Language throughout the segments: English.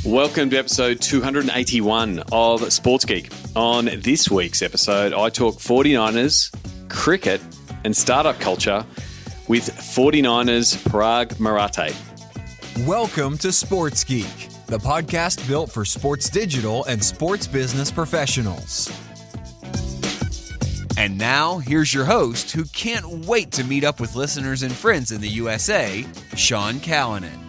Welcome to episode 281 of Sports Geek. On this week's episode, I talk 49ers, cricket, and startup culture with 49ers Paraag Marathe. Welcome to Sports Geek, the podcast built for sports digital and sports business professionals. And now, here's your host, who can't wait to meet up with listeners and friends in the USA, Sean Callanan.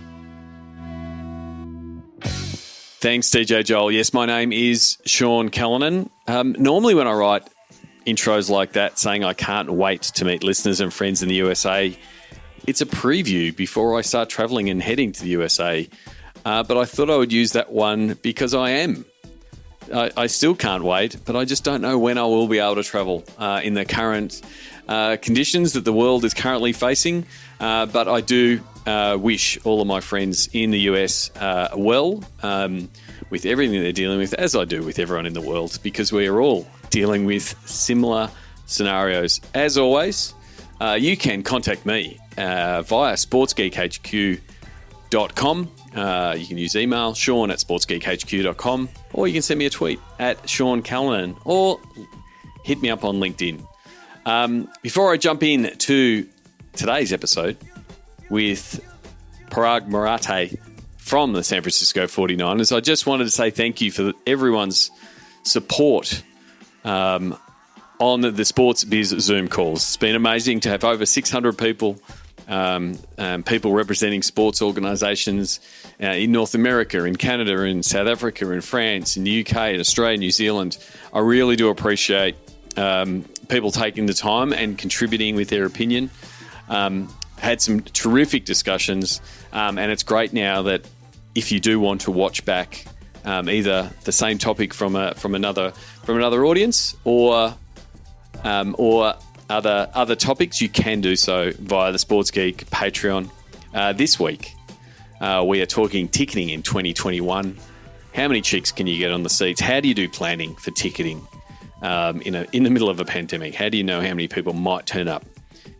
Thanks, DJ Joel. Yes, my name is Sean Callanan. Normally when I write intros like that saying I can't wait to meet listeners and friends in the USA, it's a preview before I start traveling and heading to the USA. But I thought I would use that one because I am. I still can't wait, but I just don't know when I will be able to travel in the current conditions that the world is currently facing. But I do wish all of my friends in the US well with everything they're dealing with, as I do with everyone in the world, because we are all dealing with similar scenarios. As always, you can contact me via sportsgeekhq.com. You can use email, sean@sportsgeekhq.com, or you can send me a tweet at Sean Callanan, or hit me up on LinkedIn. Before I jump in to today's episode with Paraag Marathe from the San Francisco 49ers, I just wanted to say thank you for everyone's support on the Sports Biz Zoom calls. It's been amazing to have over 600 people, people representing sports organisations in North America, in Canada, in South Africa, in France, in the UK, in Australia, New Zealand. I really do appreciate people taking the time and contributing with their opinion. Had some terrific discussions, and it's great now that if you do want to watch back either the same topic from another audience or other topics, you can do so via the Sports Geek Patreon. This week, we are talking ticketing in 2021. How many chicks can you get on the seats? How do you do planning for ticketing in the middle of a pandemic? How do you know how many people might turn up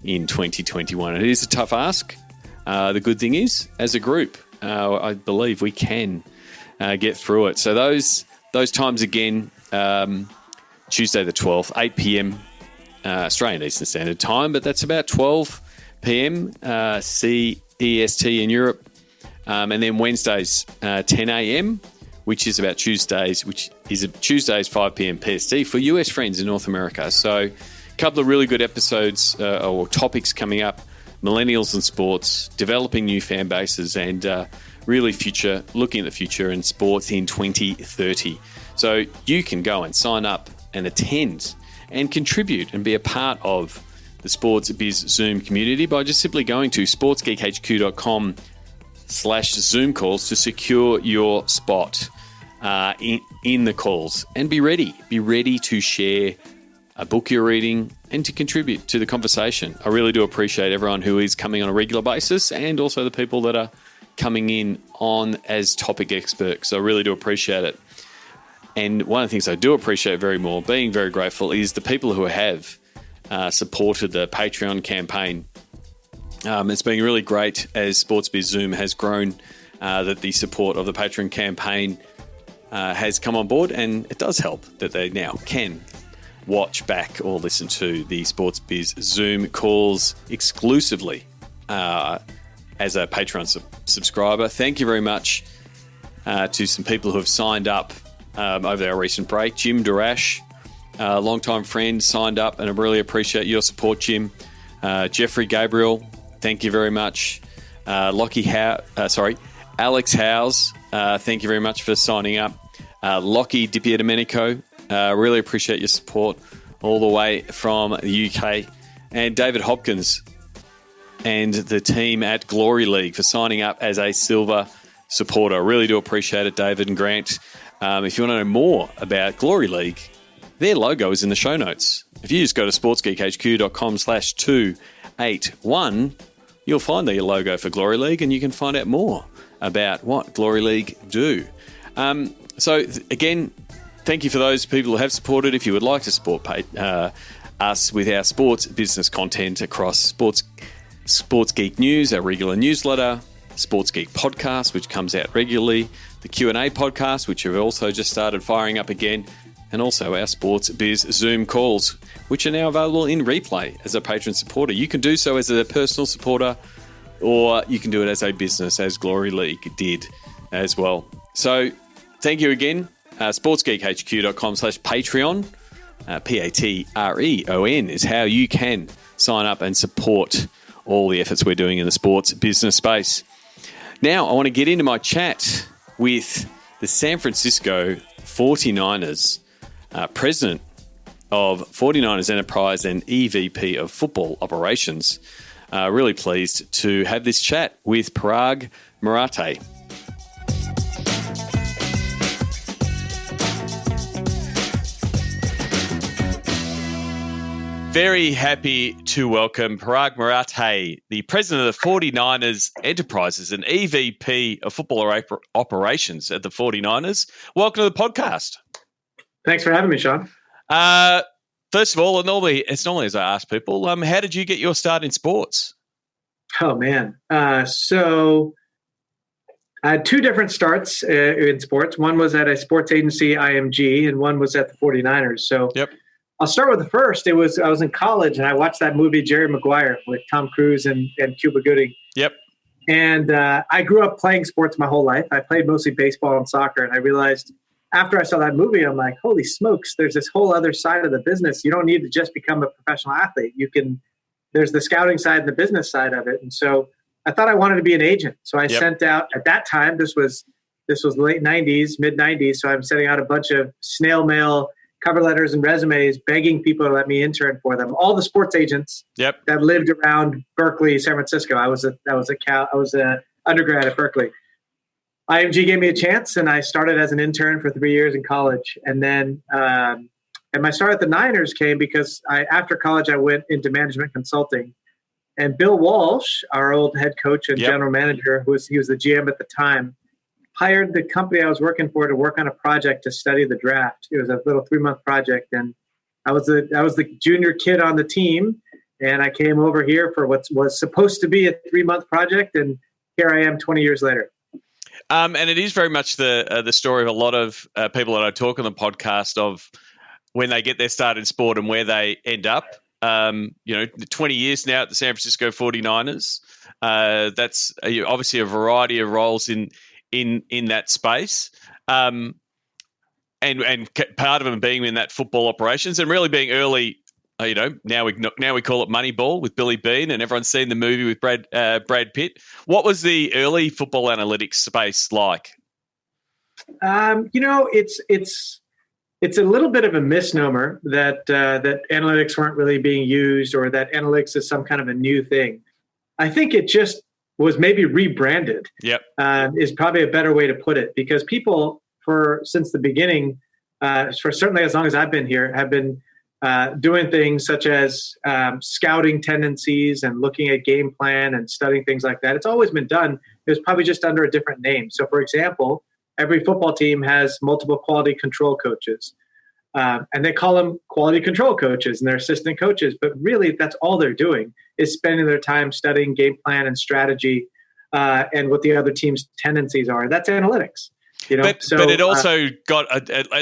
in 2021? It is a tough ask. The good thing is, as a group, I believe we can get through it. So those times again, Tuesday the 12th, 8 p.m. Australian Eastern Standard Time, but that's about 12 p.m. CEST in Europe. And then Wednesdays, 10 a.m., which is 5 p.m. PST for US friends in North America. So a couple of really good episodes or topics coming up: millennials and sports, developing new fan bases, and really looking at the future in sports in 2030. So you can go and sign up and attend and contribute and be a part of the Sports Biz Zoom community by just simply going to sportsgeekhq.com/Zoom calls to secure your spot in the calls, and be ready to share a book you're reading and to contribute to the conversation. I really do appreciate everyone who is coming on a regular basis, and also the people that are coming in on as topic experts. So I really do appreciate it. And one of the things I do appreciate being very grateful, is the people who have supported the Patreon campaign. It's been really great as Sports Biz Zoom has grown, that the support of the Patreon campaign has come on board, and it does help that they now can watch back or listen to the Sports Biz Zoom calls exclusively as a Patreon subscriber. Thank you very much to some people who have signed up over our recent break. Jim Durash, a longtime friend, signed up, and I really appreciate your support, Jim. Jeffrey Gabriel, thank you very much. Alex Howes, thank you very much for signing up. Lockie DiPierdomenico, really appreciate your support all the way from the UK. And David Hopkins and the team at Glory League for signing up as a silver supporter. I really do appreciate it, David and Grant. If you want to know more about Glory League, their logo is in the show notes. If you just go to sportsgeekhq.com/281, you'll find the logo for Glory League, and you can find out more about what Glory League do. Again, thank you for those people who have supported. If you would like to support us with our sports business content across Sports Geek News, our regular newsletter, Sports Geek podcast, which comes out regularly, the Q&A podcast, which have also just started firing up again, and also our Sports Biz Zoom calls, which are now available in replay as a patron supporter. You can do so as a personal supporter, or you can do it as a business, as Glory League did as well. So thank you again. sportsgeekhq.com/Patreon. Patreon is how you can sign up and support all the efforts we're doing in the sports business space. Now, I want to get into my chat with the San Francisco 49ers, president of 49ers Enterprise and EVP of Football Operations. Really pleased to have this chat with Paraag Marathe. Very happy to welcome Paraag Marathe, the president of the 49ers Enterprises and EVP of Football Operations at the 49ers. Welcome to the podcast. Thanks for having me, Sean. First of all, it's normally as I ask people, how did you get your start in sports? Oh, man. So I had two different starts in sports. One was at a sports agency, IMG, and one was at the 49ers. So yep. I'll start with the first. I was in college, and I watched that movie Jerry Maguire with Tom Cruise and Cuba Gooding. Yep. And I grew up playing sports my whole life. I played mostly baseball and soccer, and I realized after I saw that movie, I'm like, holy smokes, there's this whole other side of the business. You don't need to just become a professional athlete. There's the scouting side and the business side of it. And so I thought I wanted to be an agent. So I sent out, at that time, this was late 90s, mid 90s. So I'm sending out a bunch of snail mail cover letters and resumes, begging people to let me intern for them. All the sports agents that lived around Berkeley, San Francisco. I was a undergrad at Berkeley. IMG gave me a chance, and I started as an intern for 3 years in college. And then, and my start at the Niners came because after college, I went into management consulting. And Bill Walsh, our old head coach and general manager, he was the GM at the time, hired the company I was working for to work on a project to study the draft. It was a little 3-month project, and I was the junior kid on the team, and I came over here for what was supposed to be a 3-month project, and here I am 20 years later. And it is very much the story of a lot of people that I talk on the podcast of when they get their start in sport and where they end up. 20 years now at the San Francisco 49ers. That's obviously a variety of roles in that space, and part of them being in that football operations and really being early. Now we call it Moneyball with Billy Beane, and everyone's seen the movie with Brad Pitt. What was the early football analytics space like? It's a little bit of a misnomer that analytics weren't really being used, or that analytics is some kind of a new thing. I think it just was maybe rebranded. Yep. Is probably a better way to put it, because people since the beginning, for certainly as long as I've been here, have been doing things such as scouting tendencies and looking at game plan and studying things like that. It's always been done. It was probably just under a different name. So, for example, every football team has multiple quality control coaches. And they call them quality control coaches and they're assistant coaches. But really, that's all they're doing is spending their time studying game plan and strategy and what the other team's tendencies are. That's analytics. But it also got,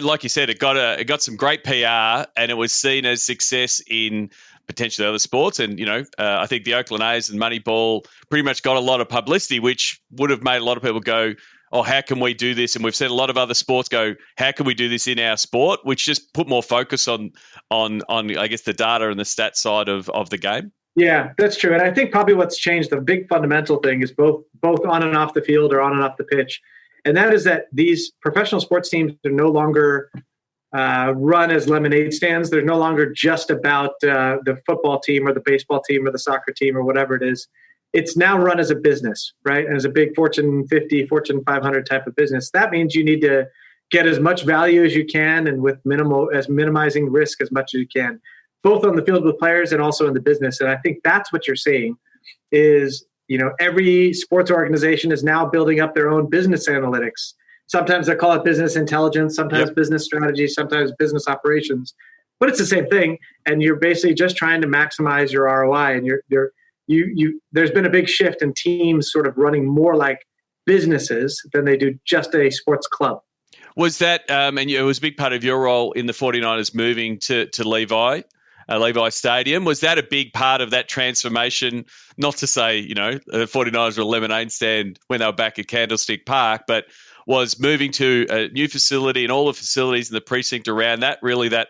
like you said, it got some great PR, and it was seen as success in potentially other sports. And, I think the Oakland A's and Moneyball pretty much got a lot of publicity, which would have made a lot of people go, oh, how can we do this? And we've seen a lot of other sports go, how can we do this in our sport? Which just put more focus on I guess, the data and the stat side of the game. Yeah, that's true. And I think probably what's changed, the big fundamental thing is both on and off the field or on and off the pitch. And that is that these professional sports teams are no longer run as lemonade stands. They're no longer just about the football team or the baseball team or the soccer team or whatever it is. It's now run as a business, right? And as a big Fortune 50, Fortune 500 type of business. That means you need to get as much value as you can and with minimizing risk as much as you can, both on the field with players and also in the business. And I think that's what you're seeing is, every sports organization is now building up their own business analytics. Sometimes they call it business intelligence, sometimes business strategy, sometimes business operations, but it's the same thing. And you're basically just trying to maximize your ROI, and there's been a big shift in teams sort of running more like businesses than they do just a sports club. Was that, and it was a big part of your role in the 49ers moving to Levi Stadium. Was that a big part of that transformation? Not to say, the 49ers were a lemonade stand when they were back at Candlestick Park, but was moving to a new facility and all the facilities in the precinct around that, really the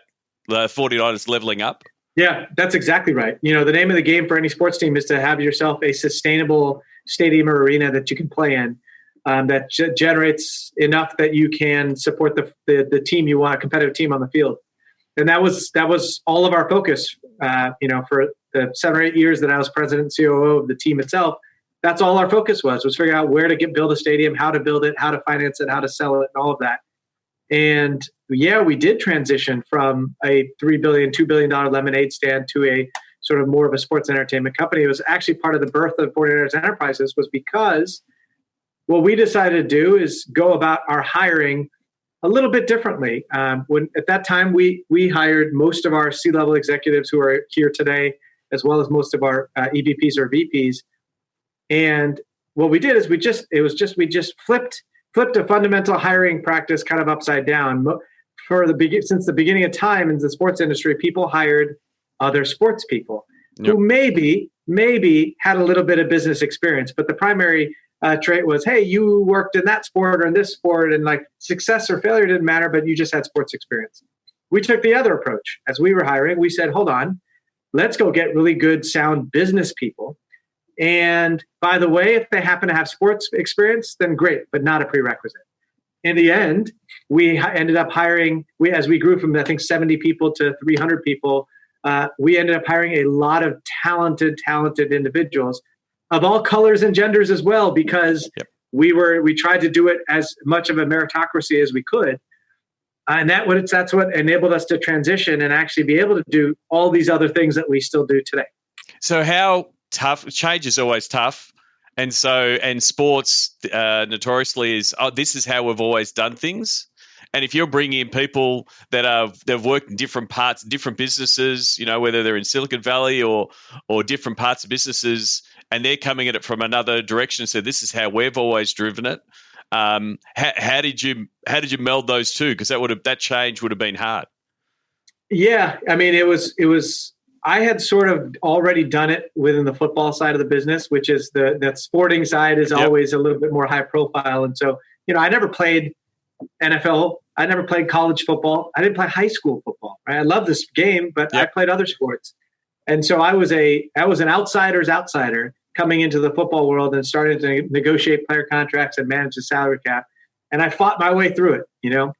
49ers leveling up? Yeah, that's exactly right. The name of the game for any sports team is to have yourself a sustainable stadium or arena that you can play in, that generates enough that you can support the team you want, a competitive team on the field. And that was all of our focus, for the 7 or 8 years that I was president and COO of the team itself. That's all our focus was figuring out where to build a stadium, how to build it, how to finance it, how to sell it, and all of that. And yeah, we did transition from a $2 billion lemonade stand to a sort of more of a sports entertainment company. It was actually part of the birth of 49ers Enterprises, was because what we decided to do is go about our hiring a little bit differently. When at that time we hired most of our C-level executives who are here today, as well as most of our EVPs or VPs. And what we did is we just flipped a fundamental hiring practice kind of upside down. Since the beginning of time in the sports industry, people hired other sports people who maybe had a little bit of business experience, but the primary trait was, hey, you worked in that sport or in this sport, and like success or failure didn't matter, but you just had sports experience. We took the other approach. As we were hiring, we said, hold on, let's go get really good, sound business people. And by the way, if they happen to have sports experience, then great, but not a prerequisite. In the end, we ended up hiring, as we grew from, I think, 70 people to 300 people, we ended up hiring a lot of talented individuals of all colors and genders as well, because we tried to do it as much of a meritocracy as we could. And that's what enabled us to transition and actually be able to do all these other things that we still do today. So how tough, change is always tough. And sports notoriously is, this is how we've always done things. And if you're bringing in people they've worked in different parts, different businesses, whether they're in Silicon Valley or different parts of businesses, and they're coming at it from another direction, so this is how we've always driven it. How did you meld those two? Because that change would have been hard. Yeah, I mean, it was. I had sort of already done it within the football side of the business, which is that sporting side is always a little bit more high profile. And so, I never played NFL. I never played college football. I didn't play high school football. Right? I love this game, but I played other sports. And so I was an outsider's outsider coming into the football world and started to negotiate player contracts and manage the salary cap. And I fought my way through it,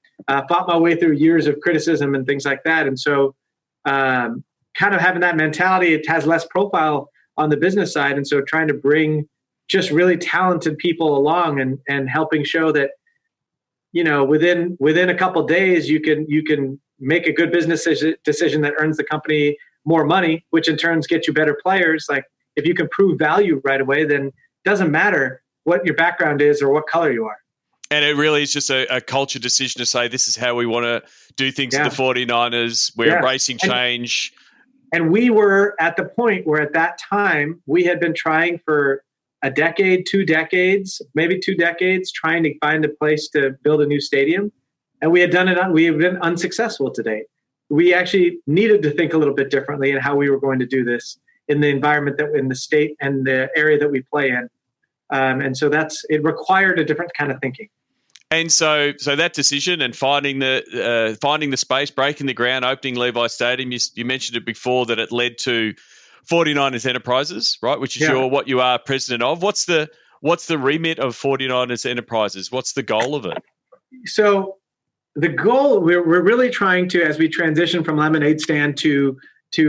fought my way through years of criticism and things like that. And so, kind of having that mentality, it has less profile on the business side. And so trying to bring just really talented people along and helping show that, within a couple of days, you can make a good business decision that earns the company more money, which in turn gets you better players. Like if you can prove value right away, then it doesn't matter what your background is or what color you are. And it really is just a culture decision to say, this is how we want to do things at the 49ers. We're embracing change. And we were at the point where at that time we had been trying for a decade, 2 decades, maybe 2 decades, trying to find a place to build a new stadium. And we had done it. We have been unsuccessful to date. We actually needed to think a little bit differently in how we were going to do this in the environment in the state and the area that we play in. And so it required a different kind of thinking. And so that decision and finding the space, breaking the ground, opening Levi Stadium, you mentioned it before that it led to 49ers Enterprises, right? Which is what you are president of. What's the remit of 49ers Enterprises? What's the goal of it? So the goal, we're really trying to, as we transition from lemonade stand to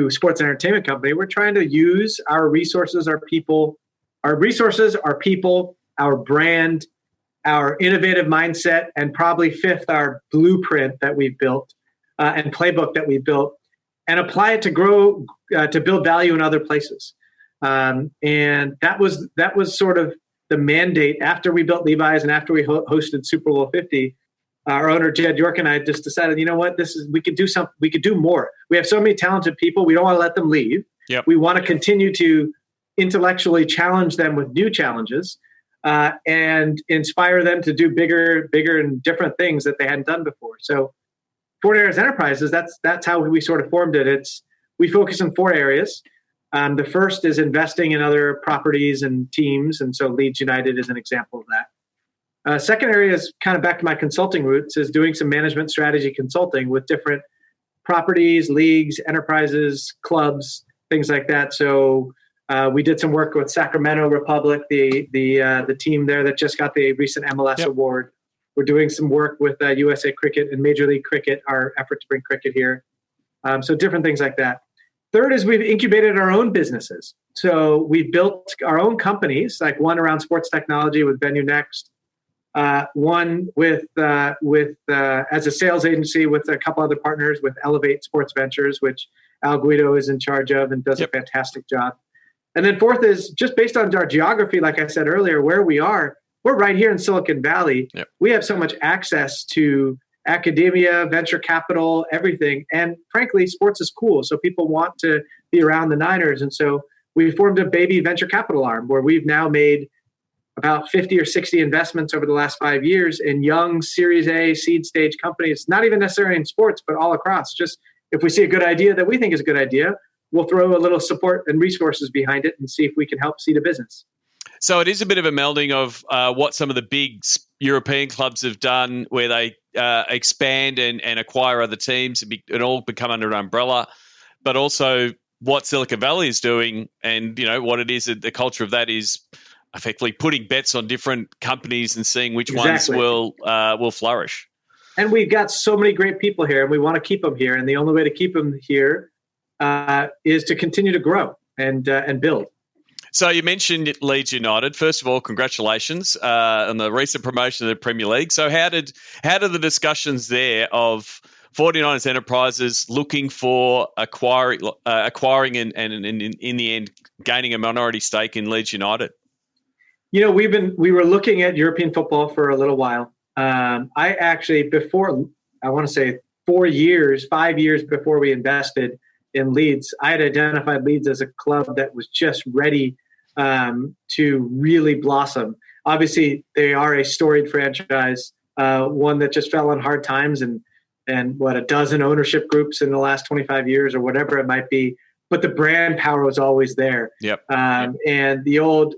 sports entertainment company, we're trying to use our resources, our people, our brand, our innovative mindset, and probably fifth, our blueprint that we've built and playbook that we've built, and apply it to grow, to build value in other places. And that was sort of the mandate after we built Levi's and after we hosted Super Bowl 50. Our owner, Jed York, and I just decided, we could do something, we could do more. We have so many talented people. We don't want to let them leave. Yep. We want to continue to intellectually challenge them with new challenges, and inspire them to do bigger and different things that they hadn't done before. So Fort Areas Enterprises, that's how we sort of formed it. We focus on 4 areas. The first is investing in other properties and teams, and so Leeds United is an example of that. Second area is kind of back to my consulting roots, is doing some management strategy consulting with different properties, leagues, enterprises, clubs, things like that. So we did some work with Sacramento Republic, the team there that just got the recent MLS award. We're doing some work with USA Cricket and Major League Cricket, our effort to bring cricket here. So different things like that. Third is we've incubated our own businesses. So we've built our own companies, like one around sports technology with Venue Next, one with as a sales agency with a couple other partners with Elevate Sports Ventures, which Al Guido is in charge of and does a fantastic job. And then fourth is just based on our geography, like I said earlier, where we are, we're right here in Silicon Valley. Yep. We have so much access to academia, venture capital, everything. And frankly, sports is cool. So people want to be around the Niners. And so we formed a baby venture capital arm where we've now made about 50 or 60 investments over the last 5 years in young Series A seed stage companies, not even necessarily in sports, but all across. Just if we see a good idea that we think is a good idea, we'll throw a little support and resources behind it and see if we can help seed a business. So it is a bit of a melding of what some of the big European clubs have done, where they expand and acquire other teams and all become under an umbrella, but also what Silicon Valley is doing, and what it is. The culture of that is effectively putting bets on different companies and seeing which ones will flourish. And we've got so many great people here, and we want to keep them here. And the only way to keep them here is to continue to grow and build. So you mentioned Leeds United. First of all, congratulations on the recent promotion of the Premier League. So how did the discussions there of 49ers Enterprises looking for acquiring and in the end gaining a minority stake in Leeds United? We were looking at European football for a little while. I actually, I want to say 5 years before we invested in Leeds, I had identified Leeds as a club that was just ready to really blossom. Obviously, they are a storied franchise, one that just fell on hard times and a dozen ownership groups in the last 25 years or whatever it might be. But the brand power was always there. Yep. And the old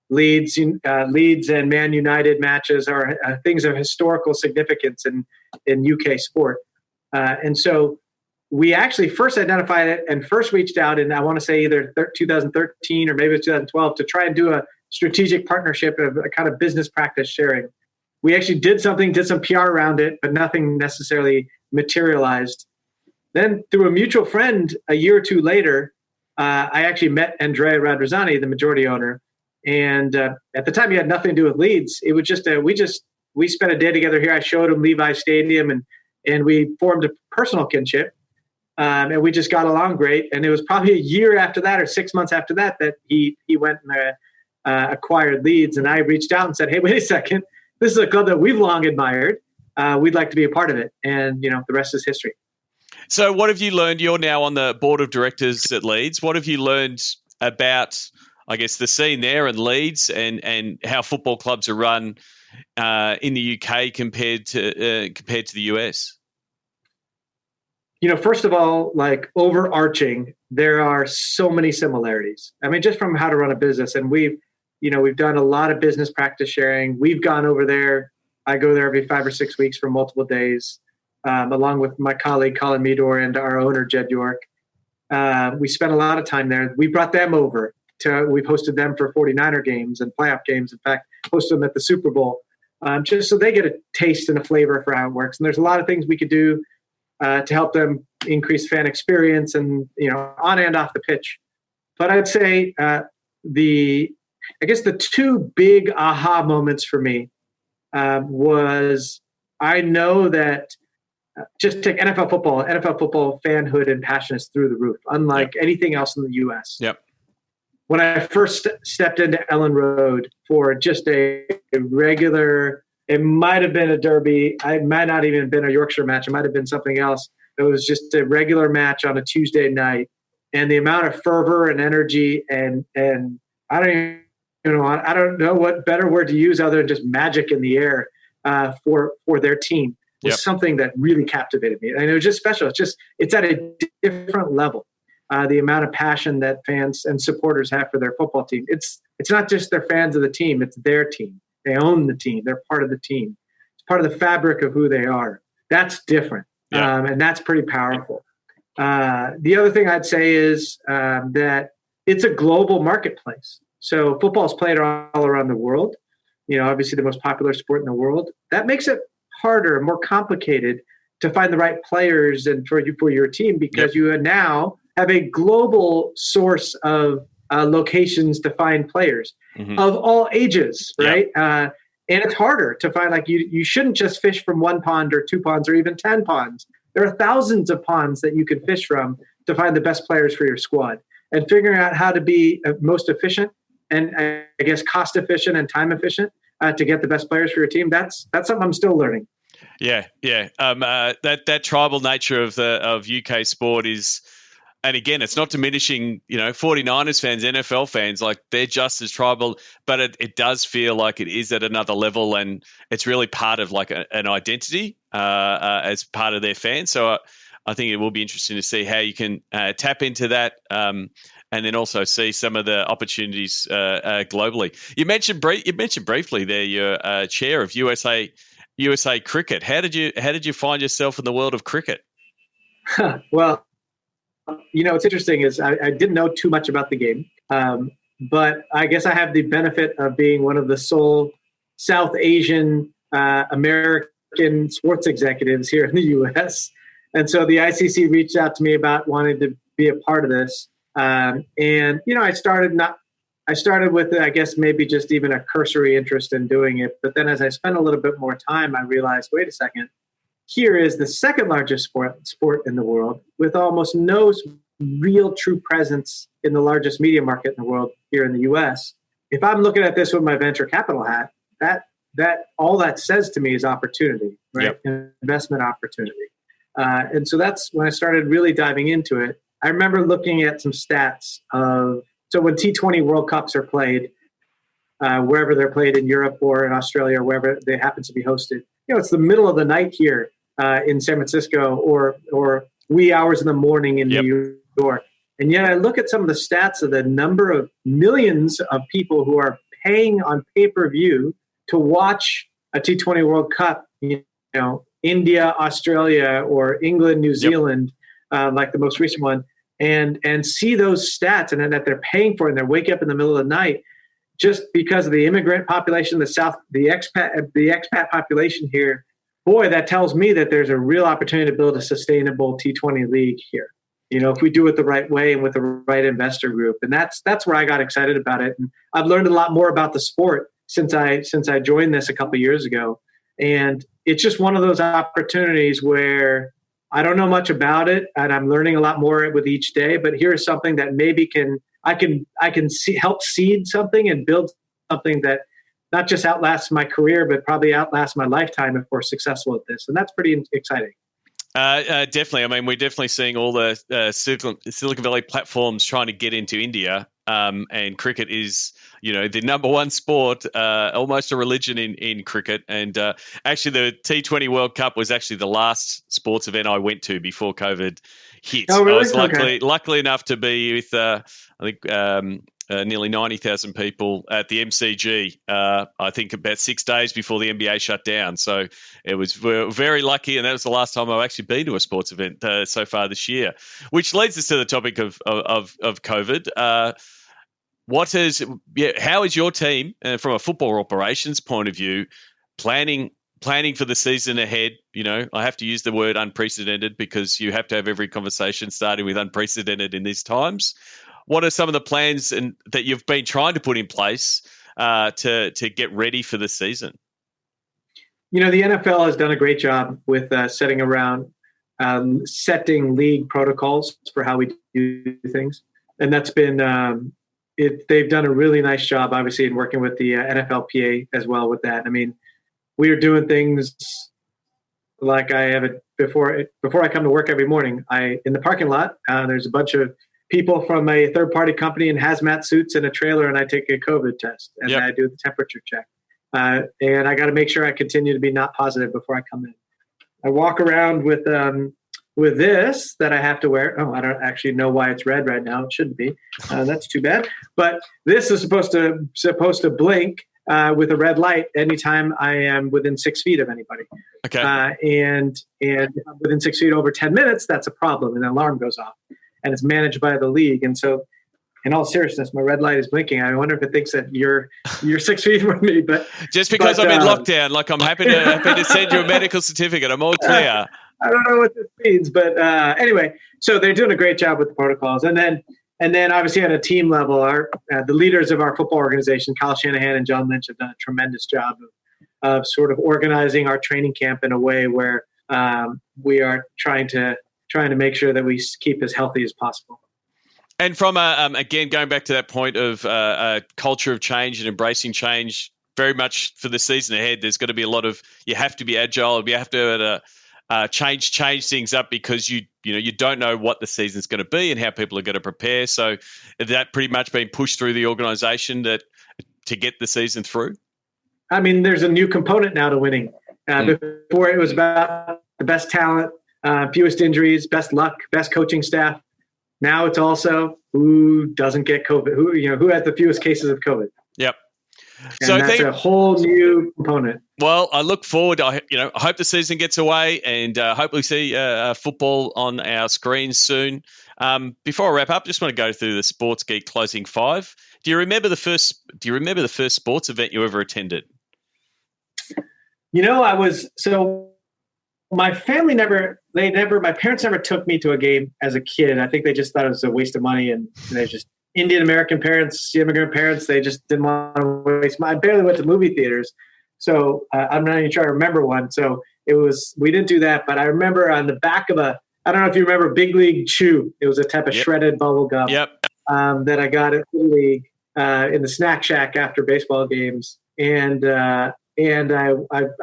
Leeds and Man United matches are things of historical significance in UK sport. And so we actually first identified it and first reached out in, I want to say either 2013 or maybe it was 2012, to try and do a strategic partnership of a kind of business practice sharing. We actually did some PR around it, but nothing necessarily materialized. Then through a mutual friend, a year or two later, I actually met Andrea Radrizzani, the majority owner. And at the time, he had nothing to do with Leeds. It was just we spent a day together here. I showed him Levi Stadium, and we formed a personal kinship. And we just got along great. And it was probably a year after that or 6 months after that he went and acquired Leeds. And I reached out and said, hey, wait a second. This is a club that we've long admired. We'd like to be a part of it. And, the rest is history. So what have you learned? You're now on the board of directors at Leeds. What have you learned about, I guess, the scene there in Leeds and how football clubs are run in the UK compared to the US? First of all, like overarching, there are so many similarities. I mean, just from how to run a business. And we've done a lot of business practice sharing. We've gone over there. I go there every 5 or 6 weeks for multiple days, along with my colleague, Colin Meador, and our owner, Jed York. We spent a lot of time there. We brought them over. We've hosted them for 49er games and playoff games. In fact, hosted them at the Super Bowl, just so they get a taste and a flavor for how it works. And there's a lot of things we could do to help them increase fan experience and, on and off the pitch. But I'd say the two big aha moments for me was I know that just take NFL football. NFL football fanhood and passion is through the roof, unlike anything else in the U.S. Yep. When I first stepped into Ellen Road for just a regular, it might have been a derby. It might not even have been a Yorkshire match. It might have been something else. It was just a regular match on a Tuesday night. and the amount of fervor and energy and I don't know what better word to use other than just magic in the air for their team was something that really captivated me. And it was just special. It's at a different level. The amount of passion that fans and supporters have for their football team. It's not just they're fans of the team, it's their team. They own the team. They're part of the team. It's part of the fabric of who they are. That's different. And that's pretty powerful. The other thing I'd say is that it's a global marketplace. So football is played all around the world. Obviously the most popular sport in the world. That makes it harder, more complicated to find the right players and for your team because you now have a global source of locations to find players of all ages, right? And it's harder to find, like you shouldn't just fish from one pond or two ponds or even 10 ponds. There are thousands of ponds that you can fish from to find the best players for your squad. And figuring out how to be most efficient and I guess cost efficient and time efficient to get the best players for your team, that's something I'm still learning. Yeah. That tribal nature of UK sport is, and again, it's not diminishing, 49ers fans, NFL fans, like they're just as tribal, but it does feel like it is at another level, and it's really part of like an identity as part of their fans. So I think it will be interesting to see how you can tap into that and then also see some of the opportunities globally. You mentioned briefly there you're chair of USA Cricket. How did you find yourself in the world of cricket? Well, what's interesting is I didn't know too much about the game, but I guess I have the benefit of being one of the sole South Asian American sports executives here in the U.S. And so the ICC reached out to me about wanting to be a part of this. And I started with, I guess, maybe just even a cursory interest in doing it. But then as I spent a little bit more time, I realized, wait a second, here is the second largest sport in the world with almost no real true presence in the largest media market in the world here in the U.S. If I'm looking at this with my venture capital hat, that all that says to me is opportunity, right? Yep. Investment opportunity. And so that's when I started really diving into it. I remember looking at some stats so when T20 World Cups are played, wherever they're played in Europe or in Australia or wherever they happen to be hosted, it's the middle of the night here in San Francisco or wee hours in the morning in New York. And yet I look at some of the stats of the number of millions of people who are paying on pay-per-view to watch a T20 World Cup, India, Australia, or England, New Zealand, like the most recent one, and see those stats and that they're paying for it and they're waking up in the middle of the night just because of the immigrant population, the expat population here. Boy, that tells me that there's a real opportunity to build a sustainable T20 league here. If we do it the right way and with the right investor group. And that's where I got excited about it. And I've learned a lot more about the sport since I joined this a couple of years ago. And it's just one of those opportunities where I don't know much about it and I'm learning a lot more with each day, but here's something that maybe I can help seed something and build something that not just outlasts my career, but probably outlasts my lifetime if we're successful at this. And that's pretty exciting. Definitely. I mean, we're definitely seeing all the Silicon Valley platforms trying to get into India, and cricket is, the number one sport, almost a religion in cricket. And actually, the T20 World Cup was actually the last sports event I went to before COVID hit. Oh, really? I was luckily enough to be with, I think, nearly 90,000 people at the MCG, I think about 6 days before the NBA shut down. So we're very lucky, and that was the last time I've actually been to a sports event so far this year, which leads us to the topic of COVID. How is your team, from a football operations point of view, planning for the season ahead? I have to use the word unprecedented because you have to have every conversation starting with unprecedented in these times. What are some of the plans that you've been trying to put in place to get ready for the season? The NFL has done a great job with setting league protocols for how we do things. And that's been they've done a really nice job, obviously, in working with the NFLPA as well with that. I mean, we are doing things like I have it before I come to work every morning. In the parking lot, there's a bunch of people from a third-party company in hazmat suits in a trailer, and I take a COVID test, and Yep. I do the temperature check. And I got to make sure I continue to be not positive before I come in. I walk around with this that I have to wear. Oh, I don't actually know why it's red right now. It shouldn't be. That's too bad. But this is supposed to blink with a red light anytime I am within 6 feet of anybody. Okay. And if I'm within 6 feet over 10 minutes, that's a problem. And the alarm goes off. And it's managed by the league. And so, in all seriousness, my red light is blinking. I wonder if it thinks that you're 6 feet from me. But just because I'm in lockdown, like I'm happy to send you a medical certificate. I'm all clear. I don't know what this means, but anyway, so they're doing a great job with the protocols. And then obviously at a team level, the leaders of our football organization, Kyle Shanahan and John Lynch, have done a tremendous job of sort of organizing our training camp in a way where we are trying to make sure that we keep as healthy as possible. And from again, going back to that point of a culture of change and embracing change, very much for the season ahead, there's got to be a lot of, you have to be agile, you have to change things up because you don't know what the season's going to be and how people are going to prepare. So that pretty much been pushed through the organisation to get the season through. I mean, there's a new component now to winning. Before it was about the best talent, fewest injuries, best luck, best coaching staff. Now it's also who doesn't get COVID, who has the fewest cases of COVID. Yep. And so that's a whole new component. Well, I look forward. I hope the season gets away, and hopefully see football on our screens soon. Before I wrap up, just want to go through the Sports Geek closing five. Do you remember the first sports event you ever attended? My family my parents never took me to a game as a kid. I think they just thought it was a waste of money, and they just Indian American parents, immigrant parents, they just didn't want to waste money. I barely went to movie theaters. So I'm not even sure I remember one. So we didn't do that, but I remember on the back of I don't know if you remember Big League Chew. It was a type of shredded bubble gum that I got at the league in the snack shack after baseball games. And I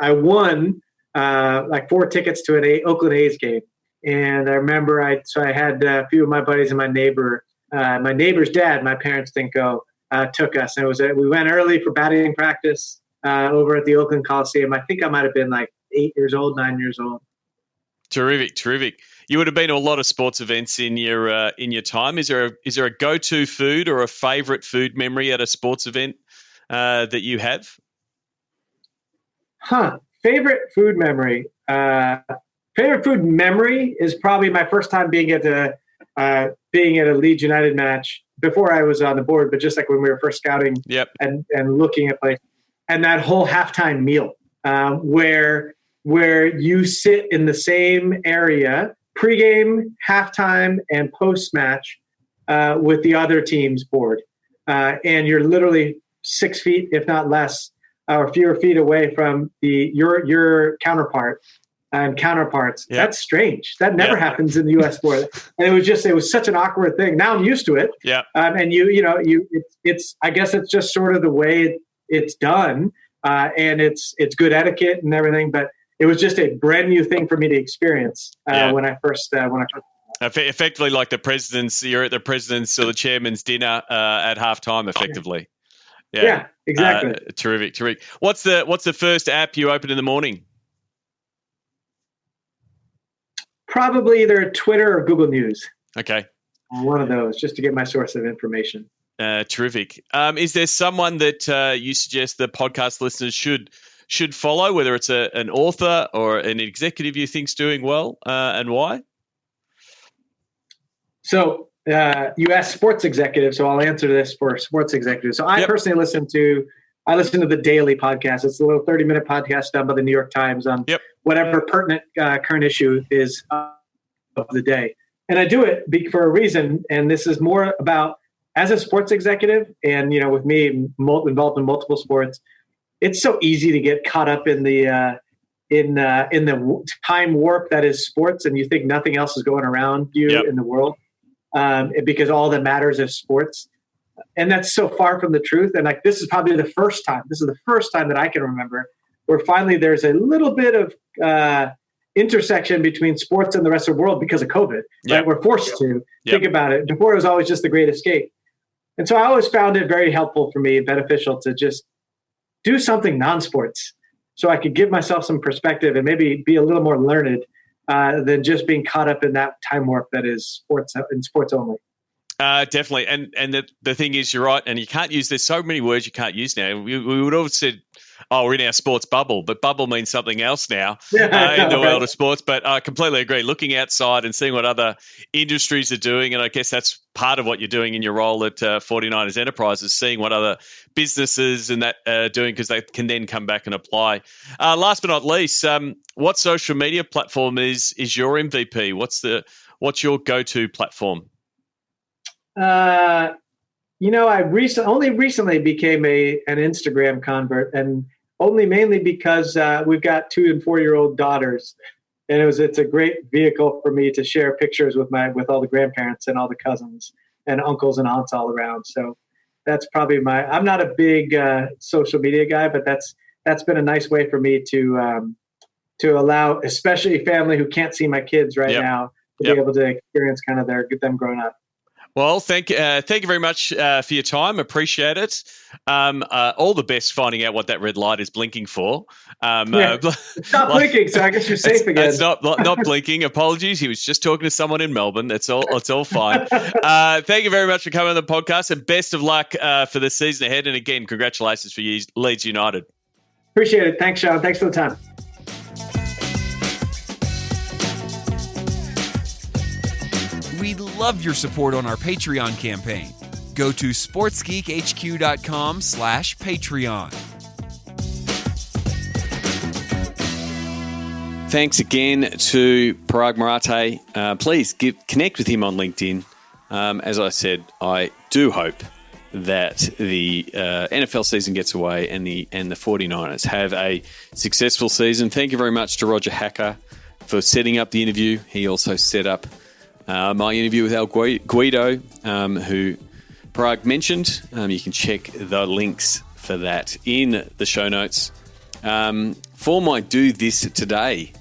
won like 4 tickets to an Oakland A's game. And I remember I had a few of my buddies and my neighbor's dad, my parents didn't go, took us. And we went early for batting practice over at the Oakland Coliseum. I think I might have been like 9 years old. Terrific. You would have been to a lot of sports events in your time. Is there a go-to food or a favorite food memory at a sports event that you have? Favorite food memory. Favorite food memory is probably my first time being at a Leeds United match before I was on the board, but just like when we were first scouting and looking at places, and that whole halftime meal where you sit in the same area, pregame, halftime, and post-match with the other team's board. And you're literally 6 feet, if not less, or fewer feet away from your counterpart and counterparts. Yep. That's strange. That never happens in the U.S. sport. And it was such an awkward thing. Now I'm used to it. Yeah. And it's I guess it's just sort of the way it's done. And it's good etiquette and everything, but it was just a brand new thing for me to experience when I first. Effectively, like you're at the president's or the chairman's dinner at halftime. Effectively, yeah, exactly. Terrific. What's the first app you open in the morning? Probably either Twitter or Google News. Okay, one of those, just to get my source of information. Terrific. Is there someone that you suggest the podcast listeners should follow, whether it's an author or an executive you think's doing well, and why? So you asked sports executives, so I'll answer this for sports executives. So I personally listen to the Daily podcast. It's a little 30-minute podcast done by the New York Times on whatever pertinent current issue is of the day. And I do it for a reason, and this is more about, as a sports executive, and with me involved in multiple sports, it's so easy to get caught up in the time warp that is sports, and you think nothing else is going around you in the world, because all that matters is sports, and that's so far from the truth. And this is probably the first time. This is the first time that I can remember where finally there's a little bit of intersection between sports and the rest of the world because of COVID. Yep. Right? We're forced to Yep. think about it. Before, it was always just the great escape. And so I always found it very helpful for me, beneficial to just do something non-sports so I could give myself some perspective and maybe be a little more learned than just being caught up in that time warp that is sports and sports only. Definitely. And the thing is, you're right. And you can't use, there's so many words you can't use now. We would have said, oh, we're in our sports bubble, but bubble means something else now in the world of sports. But I completely agree. Looking outside and seeing what other industries are doing, and I guess that's part of what you're doing in your role at 49ers Enterprises, seeing what other businesses and that are doing, because they can then come back and apply. Last but not least, what social media platform is your MVP? What's your go-to platform? I only recently became an Instagram convert, and only mainly because we've got 2 and 4-year-old daughters, and it's a great vehicle for me to share pictures with all the grandparents and all the cousins and uncles and aunts all around. So that's probably I'm not a big social media guy, but that's been a nice way for me to allow, especially family who can't see my kids right now, to be able to experience kind of them growing up. Well, thank you very much for your time. Appreciate it. All the best finding out what that red light is blinking for. It's not blinking, so I guess you're safe again. It's not blinking. Apologies. He was just talking to someone in Melbourne. It's all fine. Thank you very much for coming on the podcast, and best of luck for the season ahead. And again, congratulations for you, Leeds United. Appreciate it. Thanks, Sean. Thanks for the time. We love your support on our Patreon campaign. Go to sportsgeekhq.com/Patreon. Thanks again to Paraag Marathe. Please connect with him on LinkedIn. As I said, I do hope that the NFL season gets away and the 49ers have a successful season. Thank you very much to Roger Hacker for setting up the interview. He also set up my interview with Al Guido, who Paraag mentioned. You can check the links for that in the show notes. For my do this today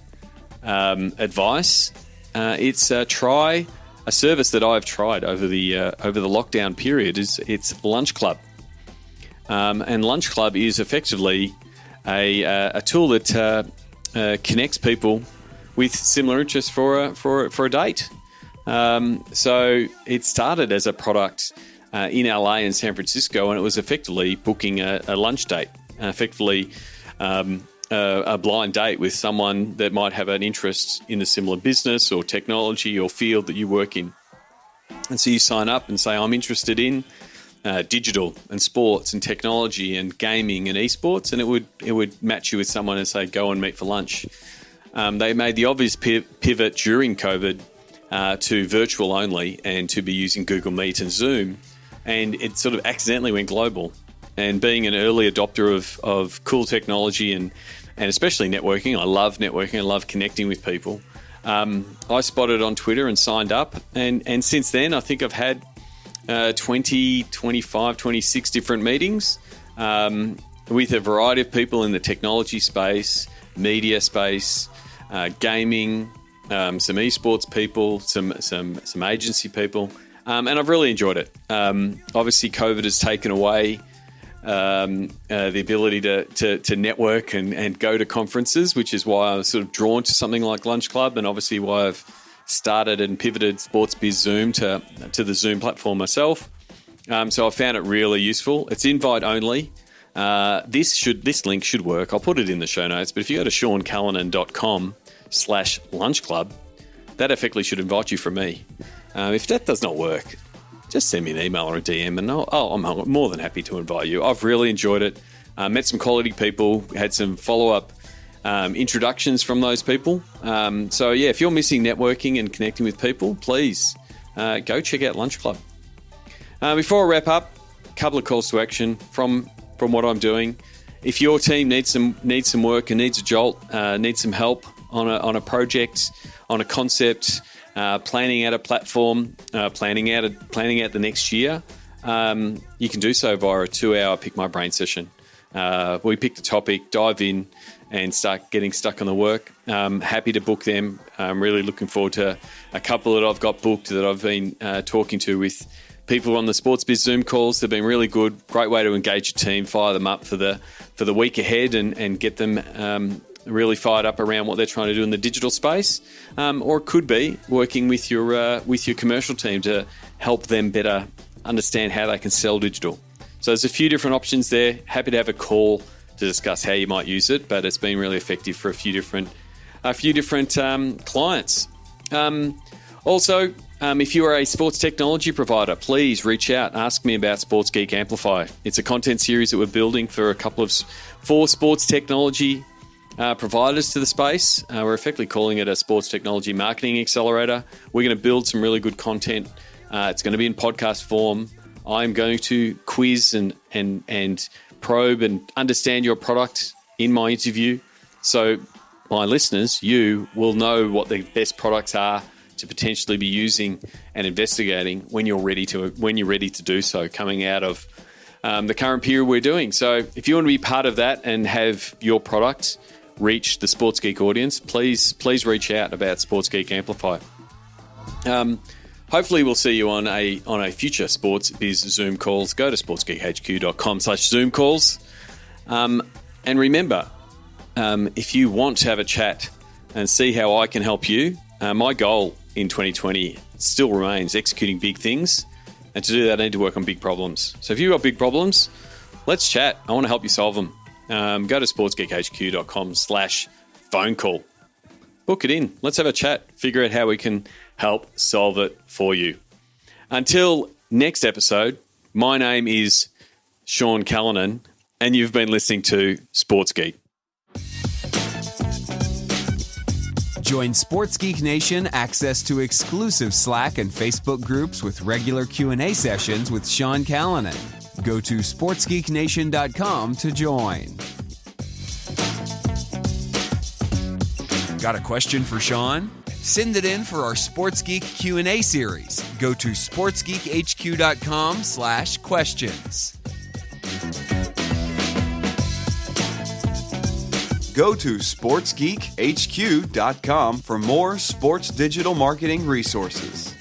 advice, it's try a service that I've tried over the lockdown period. It's Lunch Club, and Lunch Club is effectively a tool that connects people with similar interests for a date. So it started as a product in LA and San Francisco, and it was effectively booking a lunch date, effectively a blind date with someone that might have an interest in a similar business or technology or field that you work in. And so you sign up and say, I'm interested in digital and sports and technology and gaming and esports, and it would match you with someone and say, go and meet for lunch. They made the obvious pivot during COVID to virtual only and to be using Google Meet and Zoom, and it sort of accidentally went global. And being an early adopter of cool technology and especially networking, I love networking, I love connecting with people. I spotted it on Twitter and signed up, and since then I think I've had 20, 25, 26 different meetings with a variety of people in the technology space, media space, gaming, some esports people, some agency people, and I've really enjoyed it. Obviously, COVID has taken away the ability to network and go to conferences, which is why I was sort of drawn to something like Lunch Club, and obviously why I've started and pivoted Sports Biz Zoom to the Zoom platform myself. So I found it really useful. It's invite only. This link should work. I'll put it in the show notes, but if you go to seancallanan.com/lunchclub, that effectively should invite you from me. If that does not work, just send me an email or a DM, and I'm more than happy to invite you. I've really enjoyed it. Met some quality people, had some follow-up introductions from those people. So yeah, if you're missing networking and connecting with people, please go check out Lunch Club. Before I wrap up, a couple of calls to action from what I'm doing. If your team needs some work and needs a jolt, needs some help on a project, on a concept, planning out a platform, planning out the next year, you can do so via a 2-hour Pick My Brain session. We pick the topic, dive in, and start getting stuck on the work. Happy to book them. I'm really looking forward to a couple that I've got booked that I've been talking to with people on the Sports Biz Zoom calls. They've been really good. Great way to engage your team, fire them up for the week ahead and get them really fired up around what they're trying to do in the digital space. Or it could be working with your commercial team to help them better understand how they can sell digital. So there's a few different options there. Happy to have a call to discuss how you might use it, but it's been really effective for a few different clients. Also, if you are a sports technology provider, please reach out. Ask me about Sports Geek Amplify. It's a content series that we're building for four sports technology providers to the space. We're effectively calling it a sports technology marketing accelerator. We're going to build some really good content. It's going to be in podcast form. I'm going to quiz and probe and understand your product in my interview. So my listeners, you will know what the best products are to potentially be using and investigating when you're ready to do so, coming out of the current period we're doing. So if you want to be part of that and have your product reach the Sports Geek audience, please reach out about Sports Geek Amplify. Hopefully we'll see you on a future Sports Biz Zoom calls. Go to sportsgeekhq.com/Zoom calls. And remember, if you want to have a chat and see how I can help you, my goal in 2020 still remains executing big things. And to do that, I need to work on big problems. So if you've got big problems, let's chat. I want to help you solve them. Go to sportsgeekhq.com/phone call. Book it in. Let's have a chat. Figure out how we can help solve it for you. Until next episode, my name is Sean Callanan, and you've been listening to Sports Geek. Join Sports Geek Nation access to exclusive Slack and Facebook groups with regular Q&A sessions with Sean Callanan. Go to sportsgeeknation.com to join. Got a question for Sean? Send it in for our Sports Geek Q&A series. Go to sportsgeekhq.com/questions. Go to sportsgeekhq.com for more sports digital marketing resources.